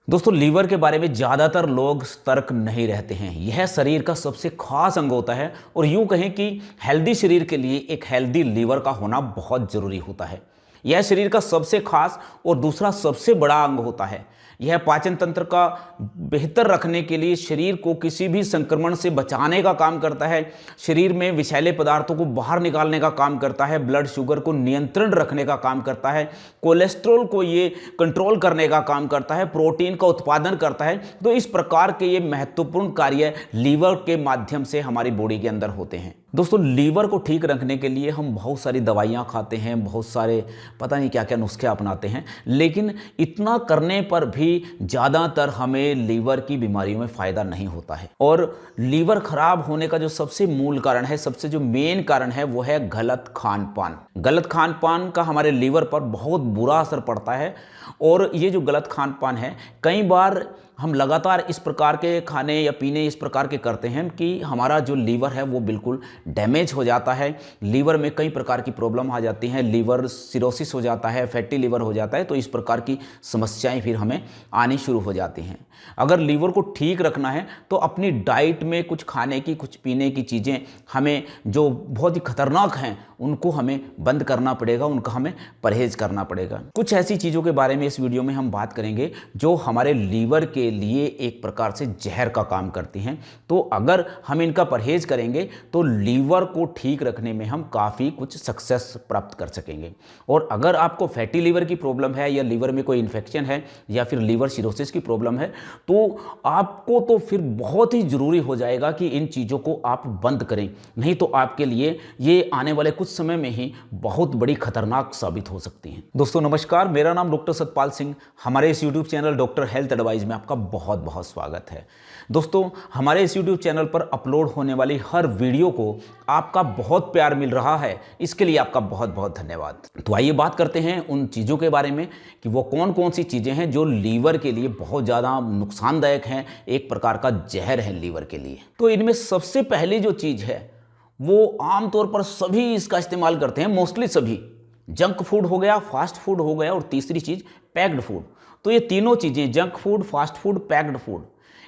दोस्तों, लीवर के बारे में ज़्यादातर लोग सतर्क नहीं रहते हैं। यह शरीर का सबसे खास अंग होता है और यूँ कहें कि हेल्दी शरीर के लिए एक हेल्दी लीवर का होना बहुत ज़रूरी होता है। यह शरीर का सबसे खास और दूसरा सबसे बड़ा अंग होता है। यह पाचन तंत्र का बेहतर रखने के लिए शरीर को किसी भी संक्रमण से बचाने का काम करता है। शरीर में विषैले पदार्थों को बाहर निकालने का काम करता है। ब्लड शुगर को नियंत्रण रखने का काम करता है। कोलेस्ट्रॉल को ये कंट्रोल करने का काम करता है। प्रोटीन का उत्पादन करता है। तो इस प्रकार के ये महत्वपूर्ण कार्य लीवर के माध्यम से हमारी बॉडी के अंदर होते हैं। दोस्तों, लीवर को ठीक रखने के लिए हम बहुत सारी दवाइयाँ खाते हैं, बहुत सारे पता नहीं क्या क्या नुस्खे अपनाते हैं, लेकिन इतना करने पर भी ज़्यादातर हमें लीवर की बीमारियों में फ़ायदा नहीं होता है। और लीवर खराब होने का जो सबसे मूल कारण है, सबसे जो मेन कारण है, वो है गलत खान पान। गलत खान पान का हमारे लीवर पर बहुत बुरा असर पड़ता है। और ये जो गलत खान पान है, कई बार हम लगातार इस प्रकार के खाने या पीने इस प्रकार के करते हैं कि हमारा जो लीवर है वो बिल्कुल डैमेज हो जाता है। लीवर में कई प्रकार की प्रॉब्लम आ जाती हैं। लीवर सिरोसिस हो जाता है, फैटी लीवर हो जाता है। तो इस प्रकार की समस्याएं फिर हमें आनी शुरू हो जाती हैं। अगर लीवर को ठीक रखना है तो अपनी डाइट में कुछ खाने की, कुछ पीने की चीज़ें हमें जो बहुत ही खतरनाक हैं उनको हमें बंद करना पड़ेगा, उनका हमें परहेज करना पड़ेगा। कुछ ऐसी चीज़ों के बारे में इस वीडियो में हम बात करेंगे जो हमारे लीवर के लिए एक प्रकार से जहर का काम करती हैं। तो अगर हम इनका परहेज करेंगे तो लीवर को ठीक रखने में हम काफ़ी कुछ सक्सेस प्राप्त कर सकेंगे। और अगर आपको फैटी लीवर की प्रॉब्लम है या लीवर में कोई इन्फेक्शन है या फिर लीवर सिरोसिस की प्रॉब्लम है तो आपको तो फिर बहुत ही ज़रूरी हो जाएगा कि इन चीज़ों को आप बंद करें। नहीं तो आपके लिए ये आने वाले कुछ समय में ही बहुत बड़ी खतरनाक साबित हो सकती हैं। दोस्तों नमस्कार, मेरा नाम डॉक्टर सतपाल सिंह। हमारे इस YouTube channel doctor health advice में आपका बहुत बहुत स्वागत है। दोस्तों, हमारे इस यूट्यूब चैनल पर अपलोड होने वाली हर वीडियो को आपका बहुत प्यार मिल रहा है, इसके लिए आपका बहुत बहुत धन्यवाद। तो आइए बात करते हैं उन चीज़ों के बारे में कि वो कौन कौन सी चीज़ें हैं जो लीवर के लिए बहुत ज़्यादा नुकसानदायक हैं, एक प्रकार का जहर है लीवर के लिए। तो इनमें सबसे पहली जो चीज़ है वो आमतौर पर सभी इसका इस्तेमाल करते हैं, मोस्टली सभी। जंक फूड हो गया, फास्ट फूड हो गया और तीसरी चीज़ पैक्ड फूड। तो ये तीनों चीज़ें, junk food, fast food, packed food,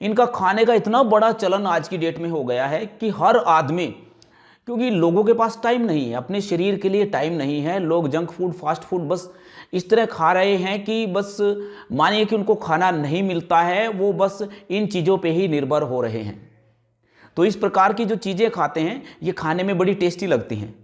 इनका खाने का इतना बड़ा चलन आज की डेट में हो गया है कि हर आदमी, क्योंकि लोगों के पास टाइम नहीं है, अपने शरीर के लिए टाइम नहीं है, लोग जंक फूड, फास्ट फूड बस इस तरह खा रहे हैं कि बस मानिए कि उनको खाना नहीं मिलता है, वो बस इन चीज़ों पे ही निर्भर हो रहे हैं। तो इस प्रकार की जो चीज़ें खाते हैं ये खाने में बड़ी टेस्टी लगती हैं,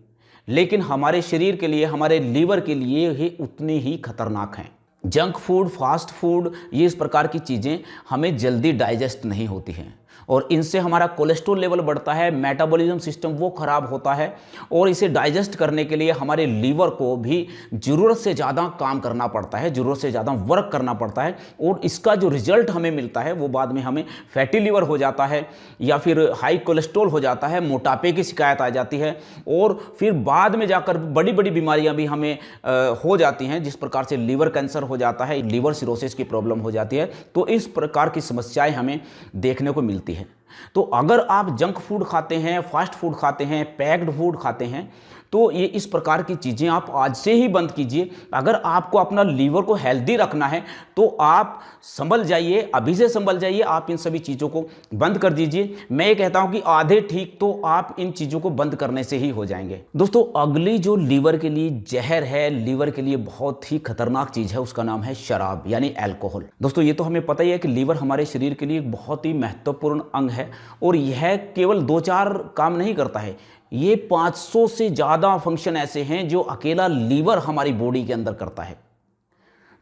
लेकिन हमारे शरीर के लिए, हमारे लीवर के लिए ये उतनी ही खतरनाक हैं। जंक फूड, फास्ट फूड, ये इस प्रकार की चीज़ें हमें जल्दी डाइजेस्ट नहीं होती हैं और इनसे हमारा कोलेस्ट्रॉल लेवल बढ़ता है, मेटाबॉलिज्म सिस्टम वो ख़राब होता है और इसे डाइजेस्ट करने के लिए हमारे लीवर को भी ज़रूरत से ज़्यादा काम करना पड़ता है, ज़रूरत से ज़्यादा वर्क करना पड़ता है। और इसका जो रिजल्ट हमें मिलता है वो बाद में हमें फैटी लीवर हो जाता है या फिर हाई कोलेस्ट्रॉल हो जाता है, मोटापे की शिकायत आ जाती है और फिर बाद में जाकर बड़ी बड़ी बीमारियाँ भी हमें हो जाती हैं, जिस प्रकार से लीवर कैंसर हो जाता है, लीवर सिरोसिस की प्रॉब्लम हो जाती है। तो इस प्रकार की समस्याएं हमें देखने को मिलती है। तो अगर आप जंक फूड खाते हैं, फास्ट फूड खाते हैं, पैक्ड फूड खाते हैं, तो ये इस प्रकार की चीज़ें आप आज से ही बंद कीजिए। अगर आपको अपना लीवर को हेल्दी रखना है तो आप संभल जाइए, अभी से संभल जाइए, आप इन सभी चीज़ों को बंद कर दीजिए। मैं ये कहता हूँ कि आधे ठीक तो आप इन चीज़ों को बंद करने से ही हो जाएंगे। दोस्तों, अगली जो लीवर के लिए जहर है, लीवर के लिए बहुत ही खतरनाक चीज़ है, उसका नाम है शराब यानी अल्कोहल। दोस्तों, ये तो हमें पता ही है कि लीवर हमारे शरीर के लिए एक बहुत ही महत्वपूर्ण अंग है और यह केवल 2-4 काम नहीं करता है, ये 500 से ज़्यादा फंक्शन ऐसे हैं जो अकेला लीवर हमारी बॉडी के अंदर करता है।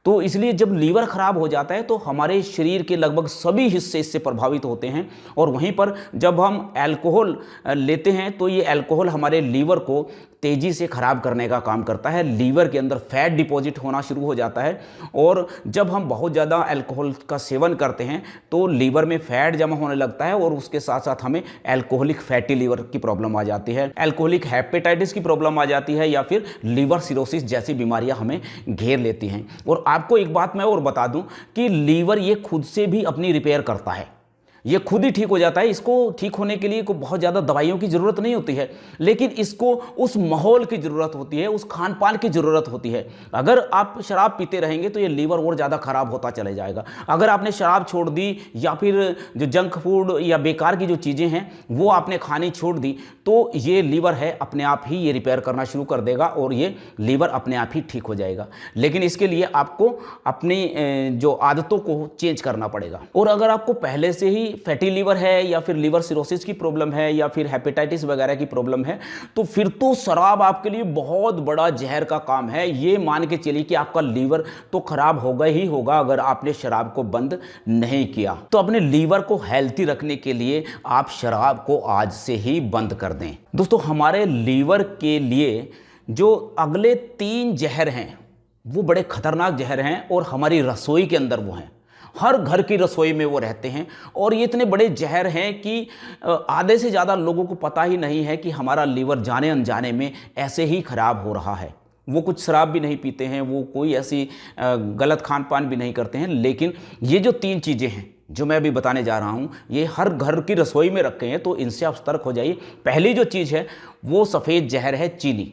तो इसलिए जब लीवर खराब हो जाता है तो हमारे शरीर के लगभग सभी हिस्से इससे प्रभावित होते हैं। और वहीं पर जब हम अल्कोहल लेते हैं तो ये अल्कोहल हमारे लीवर को तेज़ी से ख़राब करने का काम करता है। लीवर के अंदर फैट डिपॉजिट होना शुरू हो जाता है और जब हम बहुत ज़्यादा अल्कोहल का सेवन करते हैं तो लीवर में फैट जमा होने लगता है और उसके साथ साथ हमें अल्कोहलिक फैटी लीवर की प्रॉब्लम आ जाती है, अल्कोहलिक हेपेटाइटिस की प्रॉब्लम आ जाती है या फिर लीवर सिरोसिस जैसी बीमारियां हमें घेर लेती हैं। और आपको एक बात मैं और बता दूं कि लीवर ये खुद से भी अपनी रिपेयर करता है। ये खुद ही ठीक हो जाता है। इसको ठीक होने के लिए को बहुत ज़्यादा दवाइयों की ज़रूरत नहीं होती है, लेकिन इसको उस माहौल की ज़रूरत होती है, उस खान पान की ज़रूरत होती है। अगर आप शराब पीते रहेंगे तो ये लीवर और ज़्यादा खराब होता चले जाएगा। अगर आपने शराब छोड़ दी या फिर जो जंक फूड या बेकार की जो चीज़ें हैं वो आपने खानी छोड़ दी, तो ये लीवर है अपने आप ही ये रिपेयर करना शुरू कर देगा और ये लीवर अपने आप ही ठीक हो जाएगा। लेकिन इसके लिए आपको अपनी जो आदतों को चेंज करना पड़ेगा। और अगर आपको पहले से ही फैटी लीवर है या फिर लीवर सिरोसिस की प्रॉब्लम है या फिर हेपेटाइटिस वगैरह की प्रॉब्लम है, तो फिर तो शराब आपके लिए बहुत बड़ा जहर का काम है। ये मान के चलिए कि आपका लीवर तो खराब होगा ही होगा अगर आपने शराब को बंद नहीं किया। तो अपने लीवर को हेल्थी रखने के लिए आप शराब को आज से ही बंद कर दें। दोस्तों, हमारे लीवर के लिए जो अगले 3 जहर हैं वो बड़े खतरनाक जहर हैं और हमारी रसोई के अंदर वो हैं। हर घर की रसोई में वो रहते हैं और ये इतने बड़े जहर हैं कि आधे से ज़्यादा लोगों को पता ही नहीं है कि हमारा लीवर जाने अनजाने में ऐसे ही खराब हो रहा है। वो कुछ शराब भी नहीं पीते हैं, वो कोई ऐसी गलत खान पान भी नहीं करते हैं, लेकिन ये जो 3 चीज़ें हैं जो मैं अभी बताने जा रहा हूँ ये हर घर की रसोई में रखे हैं, तो इनसे आप सतर्क हो जाइए। पहली जो चीज़ है वो सफ़ेद जहर है, चीनी।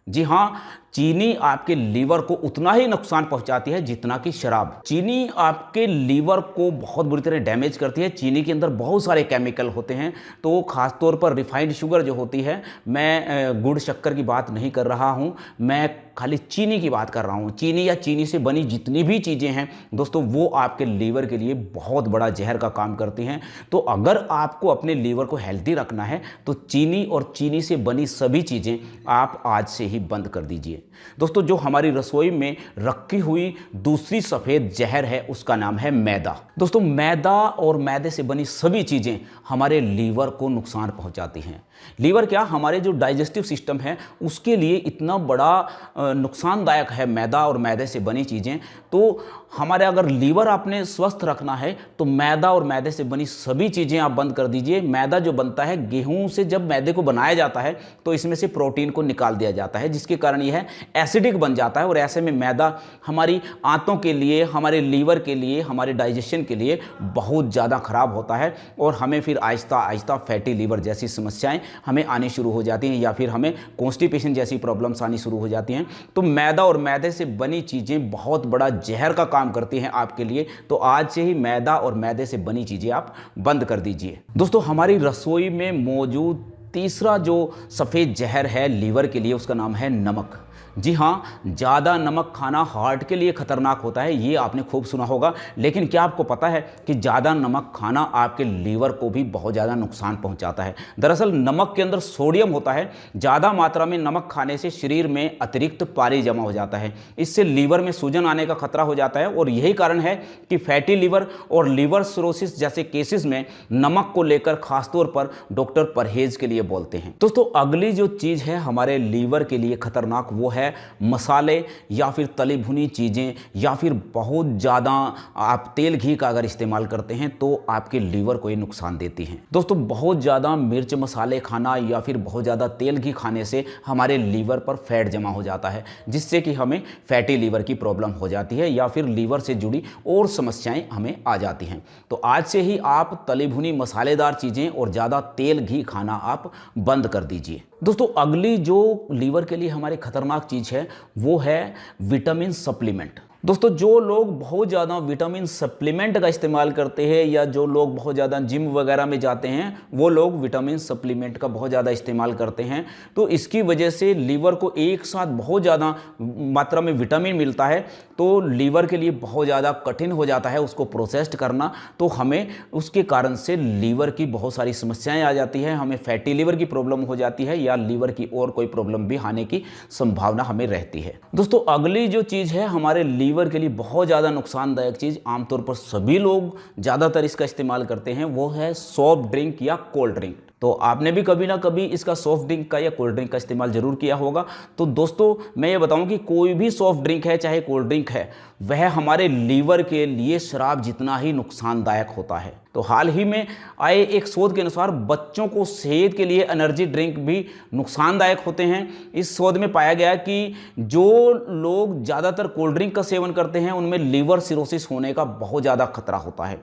जी हाँ, चीनी आपके लीवर को उतना ही नुकसान पहुंचाती है जितना कि शराब। चीनी आपके लीवर को बहुत बुरी तरह डैमेज करती है। चीनी के अंदर बहुत सारे केमिकल होते हैं, तो खासतौर पर रिफाइंड शुगर जो होती है, मैं गुड़ शक्कर की बात नहीं कर रहा हूँ, मैं खाली चीनी की बात कर रहा हूँ। चीनी या चीनी से बनी जितनी भी चीज़ें हैं दोस्तों, वो आपके लीवर के लिए बहुत बड़ा जहर का काम करती हैं। तो अगर आपको अपने लीवर को हेल्दी रखना है तो चीनी और चीनी से बनी सभी चीज़ें आप आज से ही बंद कर दीजिए। दोस्तों, जो हमारी रसोई में रखी हुई दूसरी सफ़ेद जहर है उसका नाम है मैदा। दोस्तों, मैदा और मैदे से बनी सभी चीज़ें हमारे लीवर को नुकसान पहुंचाती हैं। लीवर क्या, हमारे जो डाइजेस्टिव सिस्टम है उसके लिए इतना बड़ा नुकसानदायक है मैदा और मैदे से बनी चीज़ें। तो हमारे अगर लीवर आपने स्वस्थ रखना है तो मैदा और मैदे से बनी सभी चीज़ें आप बंद कर दीजिए। मैदा जो बनता है गेहूं से, जब मैदे को बनाया जाता है तो इसमें से प्रोटीन को निकाल दिया जाता है, जिसके कारण यह एसिडिक बन जाता है और ऐसे में मैदा हमारी आंतों के लिए, हमारे लीवर के लिए, हमारे डाइजेशन के लिए बहुत ज़्यादा खराब होता है और हमें फिर आहिस्ता आहिस्ता फैटी लीवर जैसी समस्याएं हमें आनी शुरू हो जाती हैं या फिर हमें कॉन्स्टिपेशन जैसी प्रॉब्लम्स आनी शुरू हो जाती हैं। तो मैदा और मैदे से बनी चीज़ें बहुत बड़ा जहर का काम करती हैं आपके लिए। तो आज से ही मैदा और मैदे से बनी चीज़ें आप बंद कर दीजिए। दोस्तों, हमारी रसोई में मौजूद तीसरा जो सफ़ेद जहर है लीवर के लिए उसका नाम है नमक। जी हाँ, ज़्यादा नमक खाना हार्ट के लिए खतरनाक होता है, ये आपने खूब सुना होगा। लेकिन क्या आपको पता है कि ज़्यादा नमक खाना आपके लीवर को भी बहुत ज़्यादा नुकसान पहुंचाता है। दरअसल नमक के अंदर सोडियम होता है। ज़्यादा मात्रा में नमक खाने से शरीर में अतिरिक्त पानी जमा हो जाता है, इससे लीवर में सूजन आने का खतरा हो जाता है और यही कारण है कि फैटी लीवर और लीवर सिरोसिस जैसे केसेस में नमक को लेकर खासतौर पर डॉक्टर परहेज के लिए बोलते हैं। दोस्तों, अगली जो चीज़ है हमारे लीवर के लिए खतरनाक, वो है मसाले या फिर तली भुनी चीज़ें या फिर बहुत ज़्यादा आप तेल घी का अगर इस्तेमाल करते हैं तो आपके लीवर को ये नुकसान देती हैं। दोस्तों, बहुत ज़्यादा मिर्च मसाले खाना या फिर बहुत ज़्यादा तेल घी खाने से हमारे लीवर पर फैट जमा हो जाता है, जिससे कि हमें फैटी लीवर की प्रॉब्लम हो जाती है या फिर लीवर से जुड़ी और समस्याएं हमें आ जाती हैं। तो आज से ही आप तली भुनी मसालेदार चीज़ें और ज़्यादा तेल घी खाना आप बंद कर दीजिए। दोस्तों, अगली जो लीवर के लिए हमारी खतरनाक चीज़ है वो है विटामिन सप्लीमेंट। दोस्तों, जो लोग बहुत ज़्यादा विटामिन सप्लीमेंट का इस्तेमाल करते हैं या जो लोग बहुत ज़्यादा जिम वगैरह में जाते हैं वो लोग विटामिन सप्लीमेंट का बहुत ज़्यादा इस्तेमाल करते हैं। तो इसकी वजह से लीवर को एक साथ बहुत ज़्यादा मात्रा में विटामिन मिलता है, तो लीवर के लिए बहुत ज़्यादा कठिन हो जाता है उसको प्रोसेस्ड करना। तो हमें उसके कारण से लीवर की बहुत सारी समस्याएं आ जाती हैं, हमें फैटी लीवर की प्रॉब्लम हो जाती है या लीवर की और कोई प्रॉब्लम भी आने की संभावना हमें रहती है। दोस्तों, अगली जो चीज़ है हमारे लीवर के लिए बहुत ज़्यादा नुकसानदायक चीज़, आमतौर पर सभी लोग ज़्यादातर इसका इस्तेमाल करते हैं, वो है सॉफ्ट ड्रिंक या कोल्ड ड्रिंक। तो आपने भी कभी ना कभी इसका सॉफ्ट ड्रिंक का या कोल्ड ड्रिंक का इस्तेमाल जरूर किया होगा। तो दोस्तों, मैं ये बताऊं कि कोई भी सॉफ्ट ड्रिंक है चाहे कोल्ड ड्रिंक है वह हमारे लीवर के लिए शराब जितना ही नुकसानदायक होता है। तो हाल ही में आए एक शोध के अनुसार बच्चों को सेहत के लिए एनर्जी ड्रिंक भी नुकसानदायक होते हैं। इस शोध में पाया गया कि जो लोग ज़्यादातर कोल्ड ड्रिंक का सेवन करते हैं उनमें लीवर सिरोसिस होने का बहुत ज़्यादा खतरा होता है।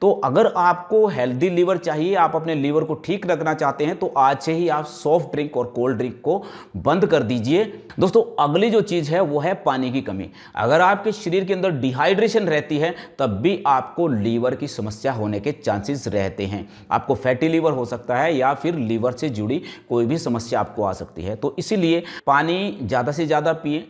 तो अगर आपको हेल्दी लीवर चाहिए, आप अपने लीवर को ठीक रखना चाहते हैं, तो आज से ही आप सॉफ्ट ड्रिंक और कोल्ड ड्रिंक को बंद कर दीजिए। दोस्तों, अगली जो चीज़ है वो है पानी की कमी। अगर आपके शरीर के अंदर डिहाइड्रेशन रहती है तब भी आपको लीवर की समस्या होने के चांसेस रहते हैं। आपको फैटी लीवर हो सकता है या फिर लीवर से जुड़ी कोई भी समस्या आपको आ सकती है। तो इसीलिए पानी ज़्यादा से ज़्यादा पिए।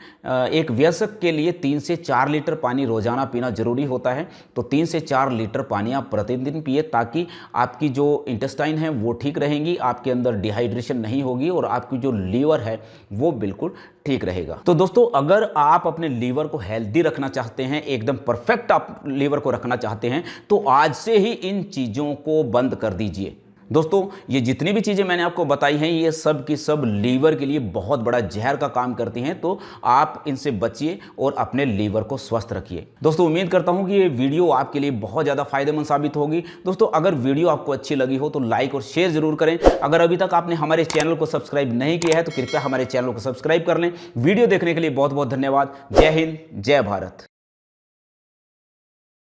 एक वयस्क के लिए 3 से 4 लीटर पानी रोजाना पीना जरूरी होता है। तो 3 से 4 लीटर पानी आप प्रतिदिन पिए ताकि आपकी जो इंटेस्टाइन है वो ठीक रहेंगी, आपके अंदर डिहाइड्रेशन नहीं होगी और आपकी जो लीवर है वो बिल्कुल ठीक रहेगा। तो दोस्तों, अगर आप अपने लीवर को हेल्दी रखना चाहते हैं, एकदम परफेक्ट आप लीवर को रखना चाहते हैं, तो आज से ही इन चीज़ों को बंद कर दीजिए। दोस्तों, ये जितनी भी चीज़ें मैंने आपको बताई हैं ये सब की सब लीवर के लिए बहुत बड़ा जहर का काम करती हैं। तो आप इनसे बचिए और अपने लीवर को स्वस्थ रखिए। दोस्तों, उम्मीद करता हूं कि ये वीडियो आपके लिए बहुत ज़्यादा फायदेमंद साबित होगी। दोस्तों, अगर वीडियो आपको अच्छी लगी हो तो लाइक और शेयर जरूर करें। अगर अभी तक आपने हमारे चैनल को सब्सक्राइब नहीं किया है तो कृपया हमारे चैनल को सब्सक्राइब कर लें। वीडियो देखने के लिए बहुत बहुत धन्यवाद। जय हिंद, जय भारत।